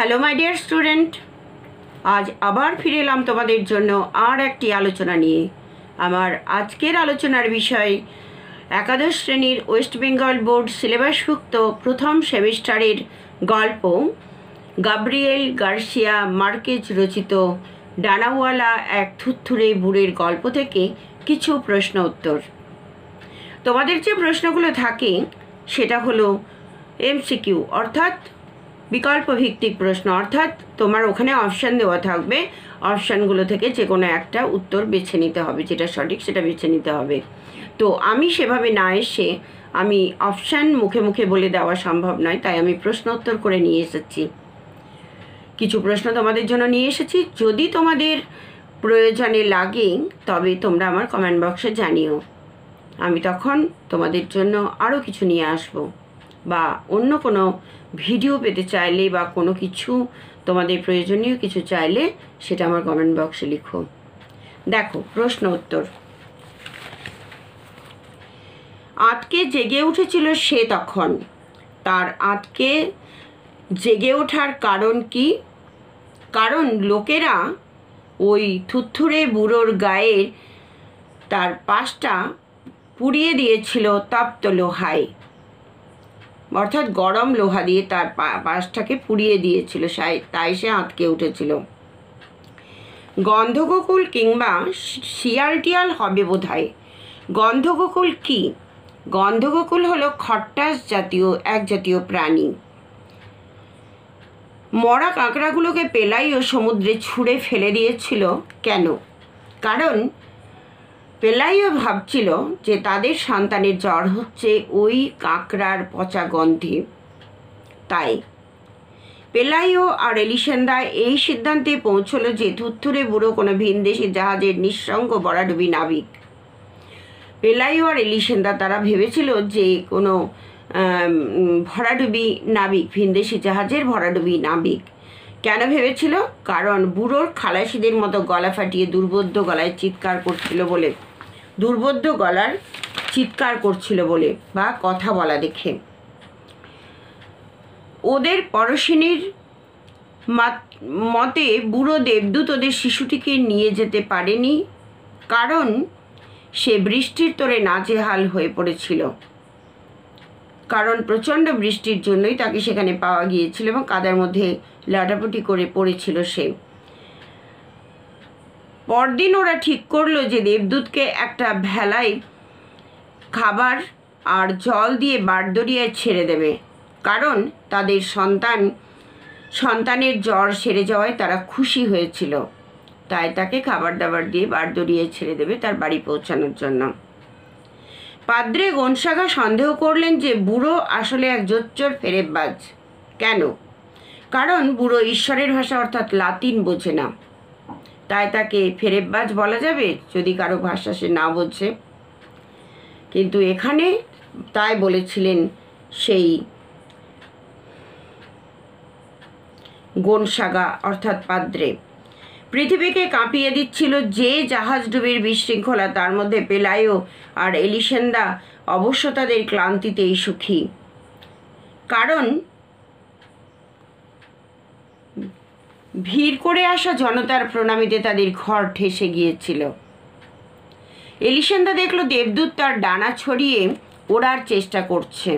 Hello my dear student, আজ আবার ফিরে এলাম তোমাদের জন্য আর একটি আলোচনা নিয়ে। আমার আজকের আলোচনার বিষয় একাদশ শ্রেণীর ওয়েস্ট বেঙ্গল বোর্ড সিলেবাসভুক্ত প্রথম সেমিস্টারের গল্প গাব্রিয়েল গার্সিয়া মার্কেজ রচিত ডানাওয়ালা এক থুরথুরে বুড়ের গল্প থেকে কিছু প্রশ্ন উত্তর। তোমাদের যে প্রশ্নগুলো থাকে সেটা হলো এমসিকিউ অর্থাৎ বিকল্প ভিত্তিক প্রশ্ন, অর্থাৎ তোমার ওখানে অপশান দেওয়া থাকবে, অপশানগুলো থেকে যে কোনো একটা উত্তর বেছে নিতে হবে, যেটা সঠিক সেটা বেছে নিতে হবে। তো আমি সেভাবে না এসে আমি অপশান মুখে মুখে বলে দেওয়া সম্ভব নয়, তাই আমি প্রশ্ন উত্তর করে নিয়ে এসেছি। কিছু প্রশ্ন তোমাদের জন্য নিয়ে এসেছি, যদি তোমাদের প্রয়োজনে লাগে তবে তোমরা আমার কমেন্ট বক্সে জানিও, আমি তখন তোমাদের জন্য আরও কিছু নিয়ে আসব। বা অন্য কোনো ভিডিও পেতে চাইলে বা কোনো কিছু তোমাদের প্রয়োজনীয় কিছু চাইলে সেটা আমার কমেন্ট বক্সে লিখো। দেখো প্রশ্ন উত্তর। আঁতকে জেগে উঠেছিল সে তখন, তার আঁতকে জেগে ওঠার কারণ কি? কারণ লোকেরা ওই থুরথুরে বুড়োর গায়ে তার পাশটা পুড়িয়ে দিয়েছিল তপ্ত লোহায়, অর্থাৎ গরম লোহা দিয়ে তার পাশটাকে পুড়িয়ে দিয়েছিল, তাই সে আঁতকে উঠেছিল। গন্ধগোকুল কিংবা শিয়াল টিয়াল হবে বোধহয়। গন্ধগোকুল কি? গন্ধগোকুল হলো খট্টাস জাতীয় এক জাতীয় প্রাণী। মরা কাঁকড়াগুলোকে পেলাইও সমুদ্রে ছুঁড়ে ফেলে দিয়েছিল কেন? কারণ পেলাইও ভাবছিল যে তাদের সন্তানের জ্বর হচ্ছে ওই কাঁকড়ার পচা গন্ধে। তাই পেলাইও আর এলিসেন্দা এই সিদ্ধান্তে পৌঁছলো যে থুরথুরে বুড়ো কোনো ভিনদেশি জাহাজের নিঃসঙ্গ ভরাডুবি নাবিক। পেলাইও আর এলিসেন্দা তারা ভেবেছিল যে কোনো ভরাডুবি নাবিক, ভিনদেশি জাহাজের ভরাডুবি নাবিক। কেন ভেবেছিল? কারণ বুড়োর খালাসিদের মতো গলা ফাটিয়ে দুর্বোধ্য গলায় চিৎকার করছিল বলে, দুর্বোধ্য গলার চিৎকার করছিল বলে বা কথা বলা দেখে। ওদের পরশিনীর মতে বুড়ো দেবদূত ওদের শিশুটিকে নিয়ে যেতে পারেনি, কারণ সে বৃষ্টির তোরে নাজেহাল হয়ে পড়েছিল। কারণ প্রচণ্ড বৃষ্টির জন্যই তাকে সেখানে পাওয়া গিয়েছিল এবং কাদার মধ্যে লাটাপুটি করে পড়েছিল সে। পরদিন ওরা ঠিক করলো যে দেবদূতকে একটা ভেলায় খাবার আর জল দিয়ে বারদরিয়ায় ছেড়ে দেবে, কারণ তাদের সন্তানের জ্বর সেরে যাওয়ায় তারা খুশি হয়েছিল। তাই তাকে খাবার দাবার দিয়ে বারদরিয়ায় ছেড়ে দেবে তার বাড়ি পৌঁছানোর জন্য। পাদ্রে গনসাগা সন্দেহ করলেন যে বুড়ো আসলে এক জোচ্চোর ফেরেববাজ। কেন? কারণ বুড়ো ঈশ্বরের ভাষা অর্থাৎ লাতিন বোঝে না, তাই তাকে ফেরেববাজ বলা যাবে যদি কারো ভাষা সে না বোঝে। কিন্তু এখানে তাই বলেছিলেন সেই গনসাগা অর্থাৎ পাদ্রে। পৃথিবীকে কাঁপিয়ে দিচ্ছিল যে জাহাজ ডুবির বিশৃঙ্খলা, তার মধ্যে পেলাইও আর এলিসেন্দা অবশ্য তাদের ক্লান্তিতেই সুখী। কারণ ভিড় করে আসা জনতার প্রণামীতে তাদের ঘর ঠেসে গিয়েছিল। এলিসেন্দা দেখল দেবদূত তার ডানা ছড়িয়ে ওড়ার চেষ্টা করছে।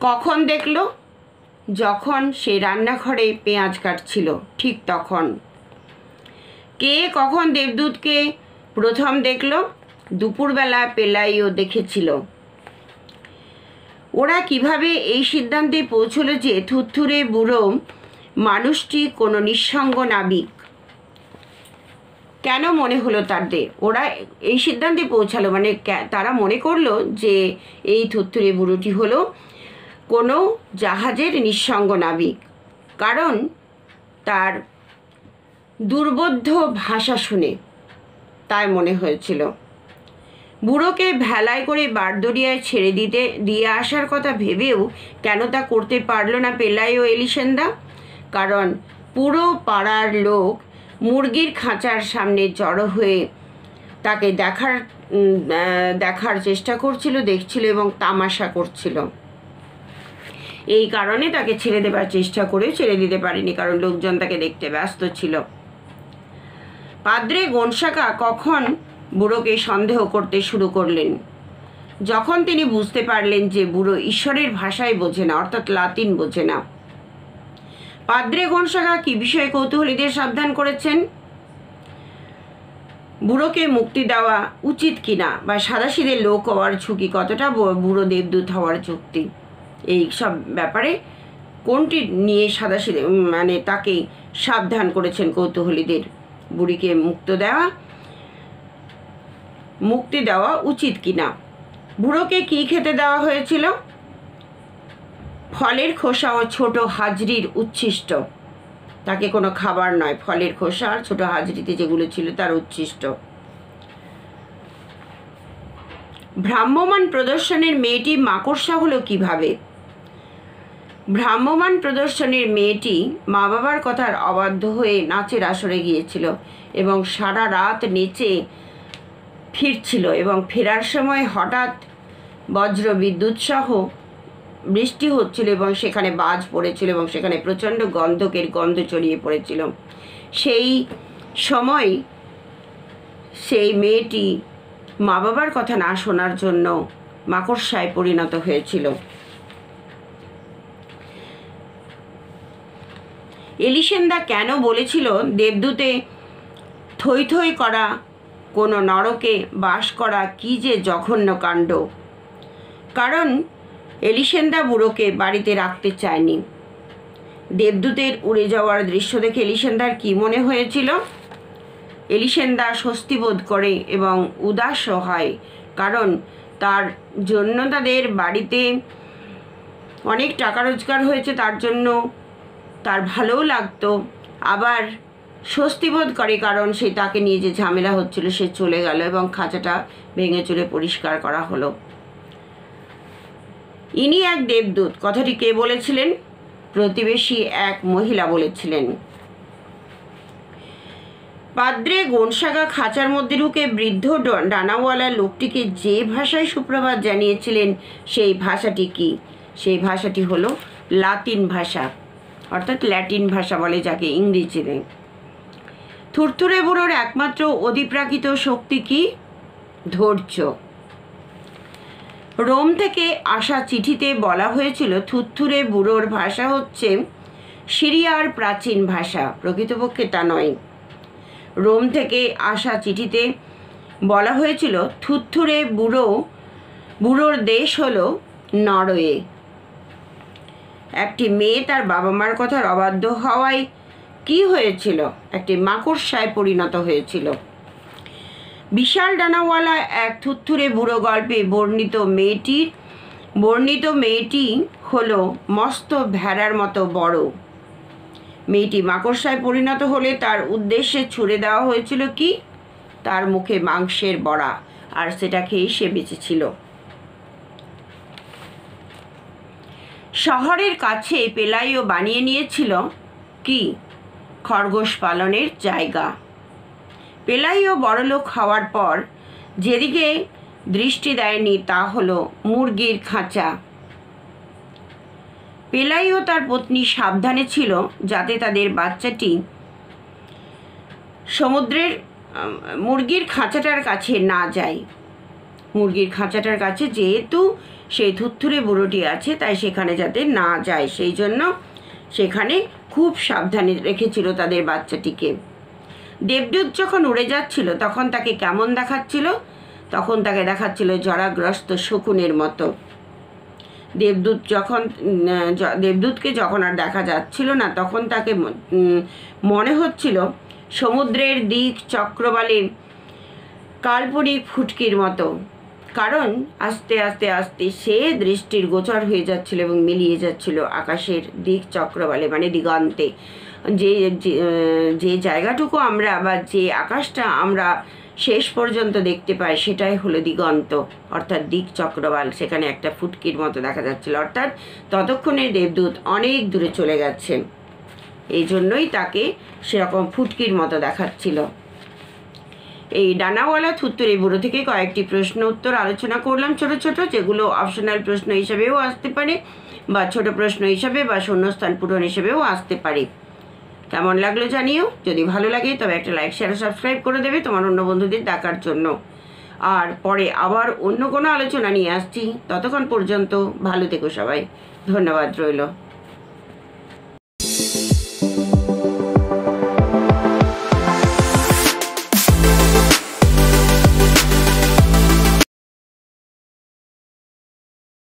কখন দেখল? যখন সে রান্নাঘরে পেঁয়াজ কাটছিল, ঠিক তখন। কে কখন দেবদূতকে প্রথম দেখল? দুপুরবেলা পেলাইও দেখেছিল। ওরা কিভাবে এই সিদ্ধান্তে পৌঁছলো যে থুরথুরে বুড়ো মানুষটি কোনো নিঃসঙ্গ নাবিক? কেন মনে হলো তাদের? ওরা এই সিদ্ধান্তে পৌঁছালো মানে তারা মনে করলো যে এই থুরথুরে বুড়োটি হলো কোনো জাহাজের নিঃসঙ্গ নাবিক, কারণ তার দুর্বোধ্য ভাষা শুনে তাই মনে হয়েছিল। বুড়োকে ভেলায় করে বারদরিয়ায় ছেড়ে দিয়ে আসার কথা ভেবেও কেন তা করতে পারল না পেলাইও এলিসেন্দা? কারণ পুরো পাড়ার লোক মুরগির খাঁচার সামনে জড়ো হয়ে তাকে দেখার চেষ্টা করছিল, দেখছিল এবং তামাশা করছিল। এই কারণে তাকে ছেড়ে দেবার চেষ্টা করেও ছেড়ে দিতে পারেনি, কারণ লোকজন তাকে দেখতে ব্যস্ত ছিল। পাদ্রে গনসাকা কখন বুড়োকে সন্দেহ করতে শুরু করলেন? যখন তিনি বুঝতে পারলেন যে বুড়ো ঈশ্বরের ভাষাই বোঝে না, অর্থাৎ লাতিন বোঝে না। পাদ্রে গনসাকা কি বিষয়ে কৌতূহলীদের সাবধান করেছেন? বুড়োকে মুক্তি দেওয়া উচিত কিনা, বা সাদাসিধে লোক হওয়ার ঝুঁকি কতটা, বুড়ো দেবদূত হওয়ার যুক্তি, এই সব ব্যাপারে কোনটি নিয়ে সাদাসিধে মানে তাকে সাবধান করেছেন কৌতূহলীদের? বুড়িকে মুক্তি দেওয়া উচিত কিনা। বুড়োকে কি খেতে দেওয়া হয়েছিল? ফলের খোসা ও ছোট হাজরির উচ্ছিষ্ট। তাকে কোনো খাবার নয়, ফলের খোসা আর ছোট হাজরিতে যেগুলো ছিল তার উচ্ছিষ্ট। ভ্রাম্যমান প্রদর্শনের মেয়েটি মাকড়সা হলো কিভাবে? ভ্রাম্যমান প্রদর্শনের মেয়েটি মা বাবার কথার অবাধ্য হয়ে নাচের আসরে গিয়েছিল এবং সারা রাত নেচে ফিরছিল, এবং ফেরার সময় হঠাৎ বজ্র বিদ্যুৎ সহ বৃষ্টি হচ্ছিল এবং সেখানে বাজ পড়েছিল এবং সেখানে প্রচণ্ড গন্ধকের গন্ধ ছড়িয়ে পড়েছিল। সেই সময় সেই মেয়েটি মা বাবার কথা না শোনার জন্য মাকড়সায় পরিণত হয়েছিল। এলিসেন্দা কেন বলেছিল দেবদূতে থই থই করা কোনো নরকে বাস করা কি যে জঘন্য কাণ্ড? কারণ এলিসেন্দা বুড়োকে বাড়িতে রাখতে চায়নি। দেবদূতের উড়ে যাওয়ার দৃশ্য দেখে এলিসেন্দার কি মনে হয়েছিল? এলিসেন্দা স্বস্তি বোধ করে এবং উদাসও হয়, কারণ তার জন্য তাদের বাড়িতে অনেক টাকা রোজগার হয়েছে, তার জন্য তার ভালোও লাগতো। আবার স্বস্তি বোধ করে কারণ সে তাকে নিয়ে যে ঝামেলা হচ্ছিল সে চলে গেল এবং খাঁচাটা ভেঙে চুরে পরিষ্কার করা হলো। ইনি এক দেবদূত, কথাটি কে বলেছিলেন? প্রতিবেশী এক মহিলা বলেছিলেন। পাদ্রে গনসাকা খাঁচার মধ্যে ঢুকে বৃদ্ধ ডানাওয়ালা লোকটিকে যে ভাষায় সুপ্রভাত জানিয়েছিলেন সেই ভাষাটি কি? সেই ভাষাটি হলো লাতিন ভাষা, অর্থাৎ ল্যাটিন ভাষা বলে যাকে ইংরেজিতে। থুরথুরে বুড়োর একমাত্র অধিপ্রাকৃত শক্তি কি? ধৈর্য। রোম থেকে আসা চিঠিতে বলা হয়েছিল থুরথুরে বুড়োর ভাষা হচ্ছে সিরিয়ার প্রাচীন ভাষা। প্রকৃতপক্ষে তা নয়। রোম থেকে আসা চিঠিতে বলা হয়েছিল থুরথুরে বুড়োর দেশ হলো নরওয়ে। একটি মেয়ে তার বাবা মার কথার অবাধ্য হওয়ায় কি হয়েছিল? একটি মাকড়সায় পরিণত হয়েছিল। বিশাল ডানাওয়ালা এক থুরথুরে বুড়ো গল্পে বর্ণিত মেয়েটি হলো মস্ত ভেড়ার মতো বড়। মেয়েটি মাকড়সায় পরিণত হলে তার উদ্দেশ্যে ছুঁড়ে দেওয়া হয়েছিল কি? তার মুখে মাংসের বড়া, আর সেটা খেয়ে সে বেঁচেছিল। শহরের কাছে পেলাইও বানিয়ে নিয়েছিল কি? খরগোশ পালনের জায়গা। পেলাইও বড়লোক হওয়ার পর যেদিকে দৃষ্টি দেয়নি তা হলো মুরগির খাঁচা। পেলাইও তার পত্নী সাবধানে ছিল যাতে তাদের বাচ্চাটি সমুদ্রের মুরগির খাঁচাটার কাছে না যায়। মুরগির খাঁচাটার কাছে যেহেতু সেই থুরথুরে বুড়োটি আছে তাই সেখানে যাতে না যায়, সেই জন্য সেখানে খুব সাবধানে রেখেছিল তাদের বাচ্চাটিকে। দেবদূত যখন উড়ে যাচ্ছিল তখন তাকে কেমন দেখাচ্ছিল? তখন তাকে দেখাচ্ছিল জরাগ্রস্ত শকুনের মতো। দেবদূতকে যখন আর দেখা যাচ্ছিল না তখন তাকে মনে হচ্ছিল সমুদ্রের দিক চক্রবালে কাল্পনিক ফুটকির মতো, কারণ আস্তে আস্তে আস্তে সে দৃষ্টির গোচর হয়ে যাচ্ছিল এবং মিলিয়ে যাচ্ছিল আকাশের দিক চক্রবালে, মানে দিগন্তে। যে জায়গাটুকু আমরা বা যে আকাশটা আমরা শেষ পর্যন্ত দেখতে পাই সেটাই হলো দিগন্ত, অর্থাৎ দিক চক্রবাল। সেখানে একটা ফুটকির মতো দেখা যাচ্ছিল, অর্থাৎ ততক্ষণে দেবদূত অনেক দূরে চলে গেছে, এই জন্যই তাকে সেরকম ফুটকির মতো দেখাচ্ছিল। এই ডানাওয়ালা থুত্তুরে বুড়ো থেকে কয়েকটি প্রশ্ন উত্তর আলোচনা করলাম ছোট ছোট, যেগুলো অপশনাল প্রশ্ন হিসেবেও আসতে পারে বা ছোট প্রশ্ন হিসাবে বা শূন্যস্থান পূরণ হিসেবেও আসতে পারে। কেমন লাগলো জানিও। যদি ভালো লাগে তবে একটা লাইক শেয়ার সাবস্ক্রাইব করে দেবে তোমার অন্য বন্ধুদের ডাকার জন্য। আর পরে আবার অন্য কোনো আলোচনা নিয়ে আসছি। ততক্ষণ পর্যন্ত ভালো থেকো সবাই। ধন্যবাদ রইল।